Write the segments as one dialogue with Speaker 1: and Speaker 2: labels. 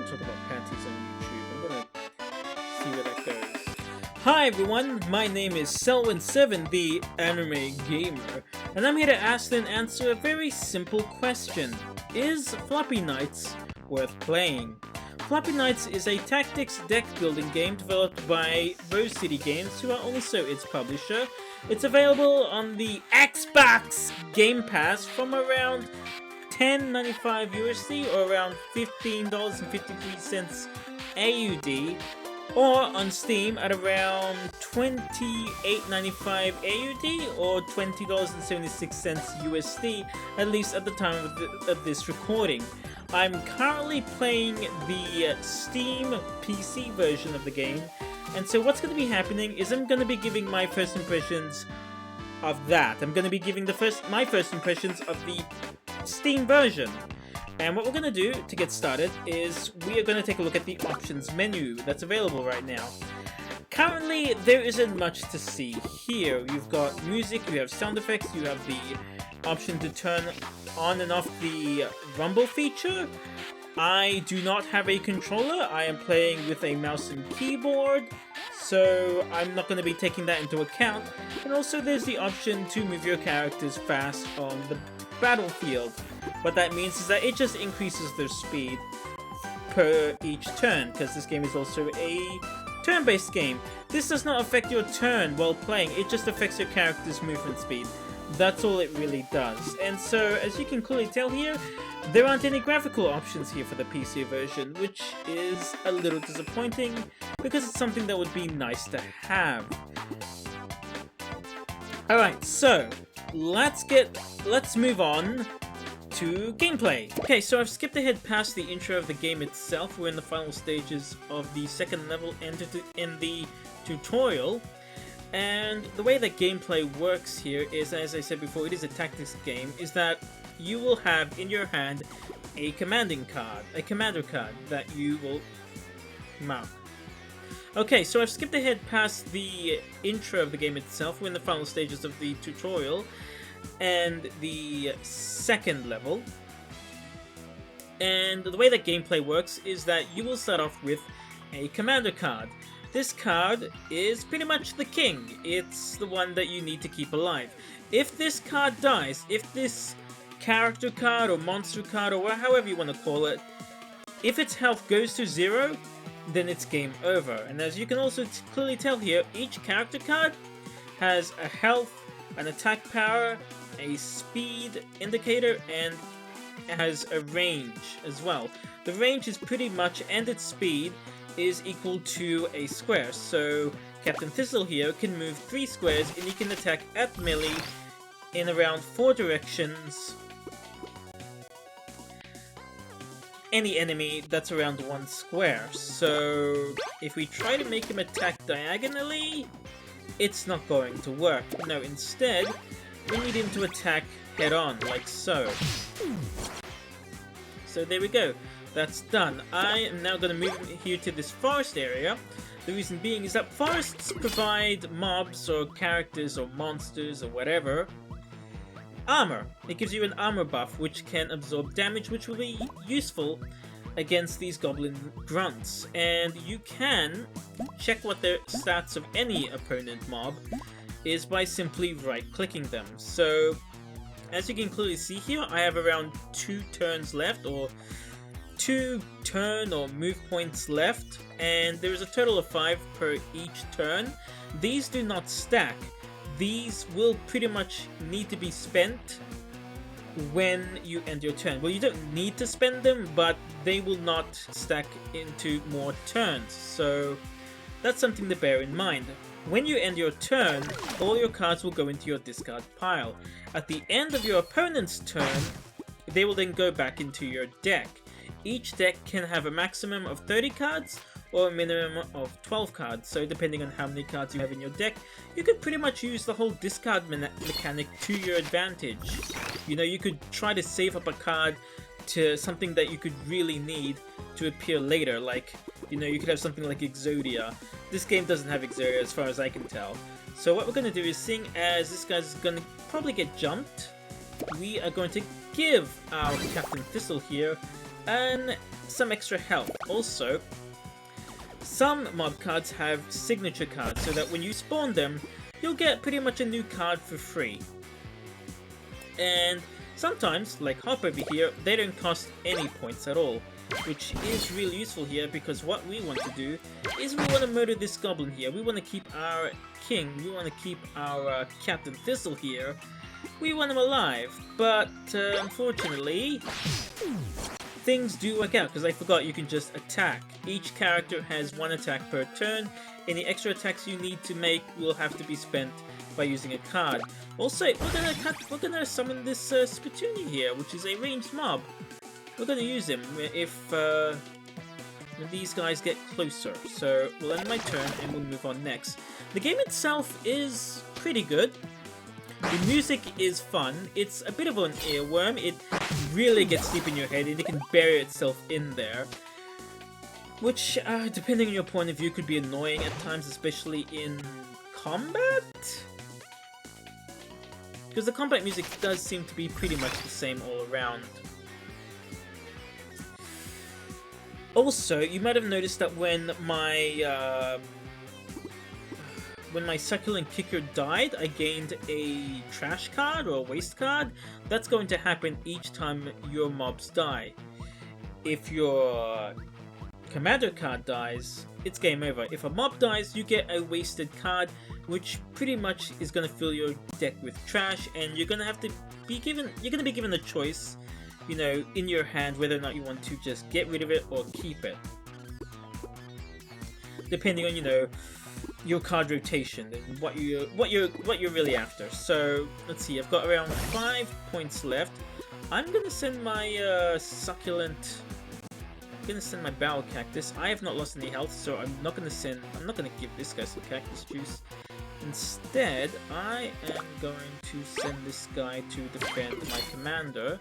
Speaker 1: talk about panties on YouTube. I'm gonna see where that goes. Hi everyone, my name is Selwyn7, the anime gamer, and I'm here to ask and answer a very simple question. Is Floppy Knights worth playing? Floppy Knights is a tactics deck building game developed by Rose City Games, who are also its publisher. It's available on the Xbox Game Pass from around $10.95 USD or around $15.53 AUD, or on Steam at around $28.95 AUD or $20.76 USD, at least at the time of this recording. I'm currently playing the Steam PC version of the game, and so what's going to be happening is I'm going to be giving my first impressions of that. I'm going to be giving my first impressions of the Steam version. And what we're going to do to get started is we are going to take a look at the options menu that's available right now. Currently, there isn't much to see here. You've got music, you have sound effects, you have the option to turn on and off the rumble feature. I do not have a controller. I am playing with a mouse and keyboard, so I'm not going to be taking that into account. And also there's the option to move your characters fast on the battlefield. What that means is that it just increases their speed per each turn, because this game is also a turn-based game. This does not affect your turn while playing, it just affects your character's movement speed. That's all it really does. And so, as you can clearly tell here, there aren't any graphical options here for the PC version, which is a little disappointing, because it's something that would be nice to have. Alright, so let's move on to gameplay. Okay, so I've skipped ahead past the intro of the game itself. We're in the final stages of the second level and in the tutorial. And the way that gameplay works here is, as I said before, it is a tactics game, is that you will have in your hand a commander card that you will mark. Okay, so I've skipped ahead past the intro of the game itself. We're in the final stages of the tutorial and the second level. And the way that gameplay works is that you will start off with a commander card. This card is pretty much the king. It's the one that you need to keep alive. If this card dies, if this character card or monster card or however you want to call it, if its health goes to 0, then it's game over. And as you can also clearly tell here, each character card has a health, an attack power, a speed indicator, and it has a range as well. The range is pretty much, and its speed is equal to a square. So Captain Thistle here can move 3 squares and he can attack at melee in around 4 directions any enemy that's around 1 square. So if we try to make him attack diagonally, it's not going to work. No, instead we need him to attack head on, like so. So there we go. That's done. I am now going to move here to this forest area. The reason being is that forests provide mobs or characters or monsters or whatever armor. It gives you an armor buff which can absorb damage, which will be useful against these goblin grunts. And you can check what the stats of any opponent mob is by simply right-clicking them. So as you can clearly see here, I have around 2 turns left, or 2 turn or move points left, and there is a total of 5 per each turn. These do not stack. These will pretty much need to be spent when you end your turn. Well, you don't need to spend them, but they will not stack into more turns, so that's something to bear in mind. When you end your turn, all your cards will go into your discard pile. At the end of your opponent's turn, they will then go back into your deck. Each deck can have a maximum of 30 cards or a minimum of 12 cards, so depending on how many cards you have in your deck, you could pretty much use the whole discard mechanic to your advantage. You know, you could try to save up a card to something that you could really need to appear later, like, you know, you could have something like Exodia. This game doesn't have Exodia as far as I can tell. So what we're going to do is, seeing as this guy's going to probably get jumped, we are going to give our Captain Thistle here an some extra health. Also, some mob cards have signature cards, so that when you spawn them, you'll get pretty much a new card for free. And sometimes, like Hop over here, they don't cost any points at all, which is really useful here, because what we want to do is we want to murder this goblin here. We want to keep our king, we want to keep our Captain Thistle here, we want him alive. But unfortunately, things do work out, because I forgot you can just attack. Each character has one attack per turn. Any extra attacks you need to make will have to be spent by using a card. Also, we're gonna summon this Spitoonie here, which is a ranged mob. We're gonna use him if when these guys get closer. So we'll end my turn and we'll move on next. The game itself is pretty good. The music is fun. It's a bit of an earworm. It really gets deep in your head and it can bury itself in there. Which, depending on your point of view, could be annoying at times, especially in combat? Because the combat music does seem to be pretty much the same all around. Also, you might have noticed that when my Succulent Kicker died, I gained a trash card or a waste card. That's going to happen each time your mobs die. If your commander card dies, it's game over. If a mob dies, you get a wasted card, which pretty much is going to fill your deck with trash, and you're going to be given a choice, you know, in your hand whether or not you want to just get rid of it or keep it, depending on, you know, your card rotation and what you're really after. So let's see, I've got around 5 points left. I'm gonna send my succulent. I'm gonna send my barrel cactus. I have not lost any health, so I'm not gonna give this guy some cactus juice. Instead, I am going to send this guy to defend my commander.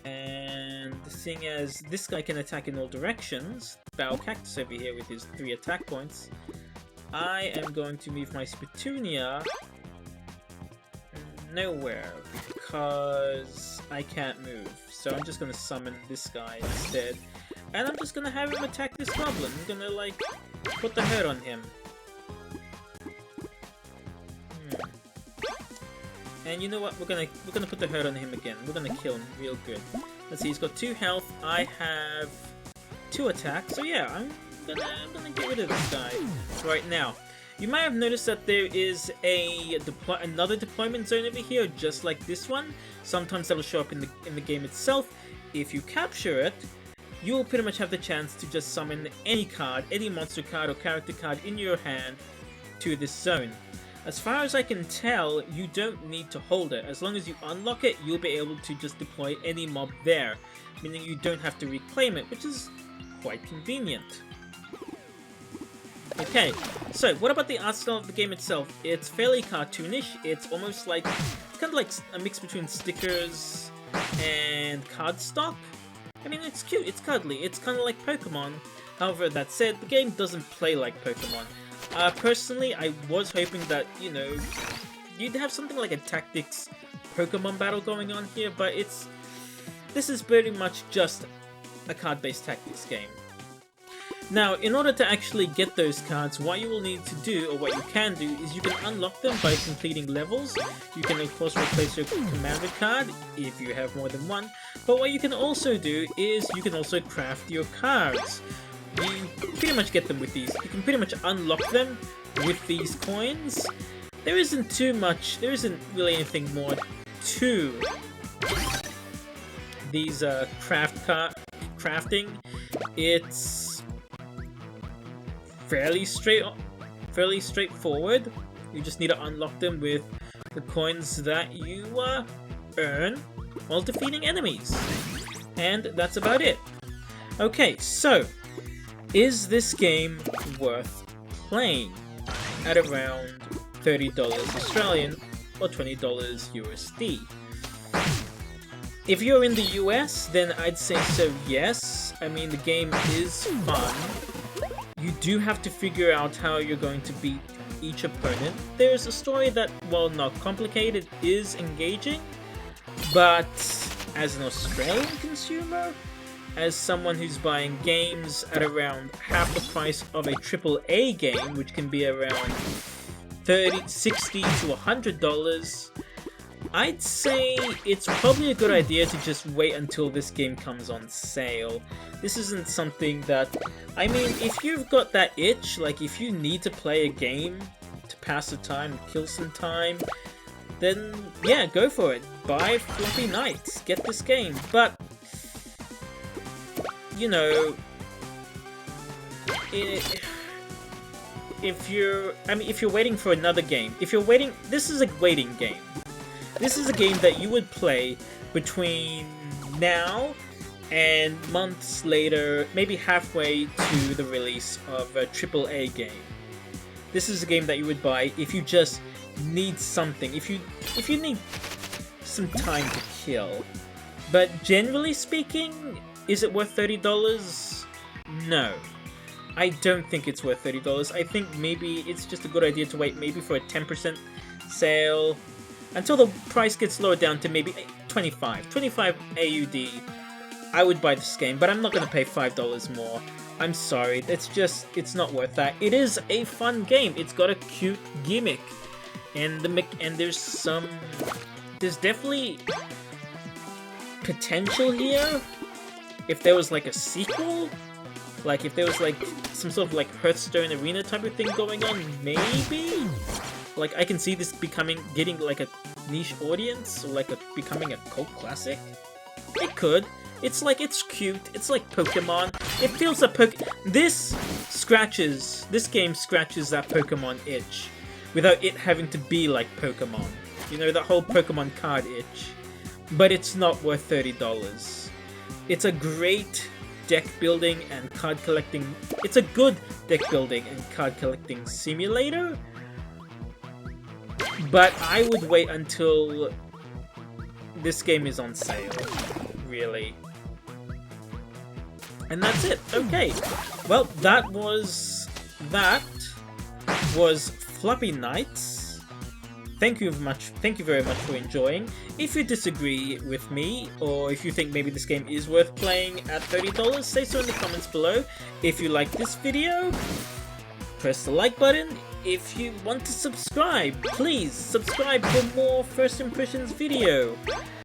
Speaker 1: And seeing as this guy can attack in all directions, Barrel Cactus over here with his 3 attack points, I am going to move my Spitoonia nowhere because I can't move. So I'm just going to summon this guy instead. And I'm just going to have him attack this goblin. I'm going to, like, put the hurt on him. And you know what? We're gonna put the hurt on him again. We're gonna kill him real good. Let's see. He's got 2 health. I have 2 attacks. So yeah, I'm gonna get rid of this guy right now. You might have noticed that there is another deployment zone over here, just like this one. Sometimes that'll show up in the game itself. If you capture it, you will pretty much have the chance to just summon any card, any monster card or character card in your hand to this zone. As far as I can tell, you don't need to hold it. As long as you unlock it, you'll be able to just deploy any mob there, meaning you don't have to reclaim it, which is quite convenient. Okay, so what about the art style of the game itself? It's fairly cartoonish. It's almost like, kind of like a mix between stickers and cardstock. I mean, it's cute, it's cuddly, it's kind of like Pokemon. However, that said, the game doesn't play like Pokemon. Personally, I was hoping that, you know, you'd have something like a tactics Pokemon battle going on here, but this is pretty much just a card-based tactics game. Now, in order to actually get those cards, what you will need to do, or what you can do, is you can unlock them by completing levels. You can, of course, replace your commander card if you have more than one, but what you can also do is you can also craft your cards. You pretty much get them with these. You can pretty much unlock them with these coins. There isn't really anything more to these crafting. It's fairly straightforward. You just need to unlock them with the coins that you earn while defeating enemies. And that's about it. Okay, so is this game worth playing at around $30 Australian or $20 USD? If you're in the US, then I'd say so, yes. I mean, the game is fun. You do have to figure out how you're going to beat each opponent. There's a story that, while not complicated, is engaging, but as an Australian consumer, as someone who's buying games at around half the price of a AAA game, which can be around $30, $60 to $100, I'd say it's probably a good idea to just wait until this game comes on sale. This isn't something that... I mean, if you've got that itch, like if you need to play a game to pass the time, kill some time, then yeah, go for it. Buy Floppy Nights, get this game. But, you know, if you're waiting for another game, this is a waiting game. This is a game that you would play between now and months later, maybe halfway to the release of a AAA game. This is a game that you would buy if you just need something, if you need some time to kill. But generally speaking, is it worth $30? No. I don't think it's worth $30. I think maybe it's just a good idea to wait maybe for a 10% sale until the price gets lowered down to maybe 25 AUD. I would buy this game, but I'm not going to pay $5 more. I'm sorry, it's not worth that. It is a fun game. It's got a cute gimmick, and there's definitely potential here. If there was like a sequel, like if there was like some sort of like Hearthstone arena type of thing going on, maybe. Like I can see this getting like a niche audience, or like becoming a cult classic. It could. It's cute. It's like Pokemon. It feels like this game scratches that Pokemon itch, without it having to be like Pokemon. You know, that whole Pokemon card itch. But it's not worth $30. It's a great deck building and card collecting. It's a good deck building and card collecting simulator. But I would wait until this game is on sale, really. And that's it. Okay. Well, that was Floppy Nights. Thank you very much for enjoying. If you disagree with me, or if you think maybe this game is worth playing at $30, say so in the comments below. If you like this video, press the like button. If you want to subscribe, please subscribe for more First Impressions video.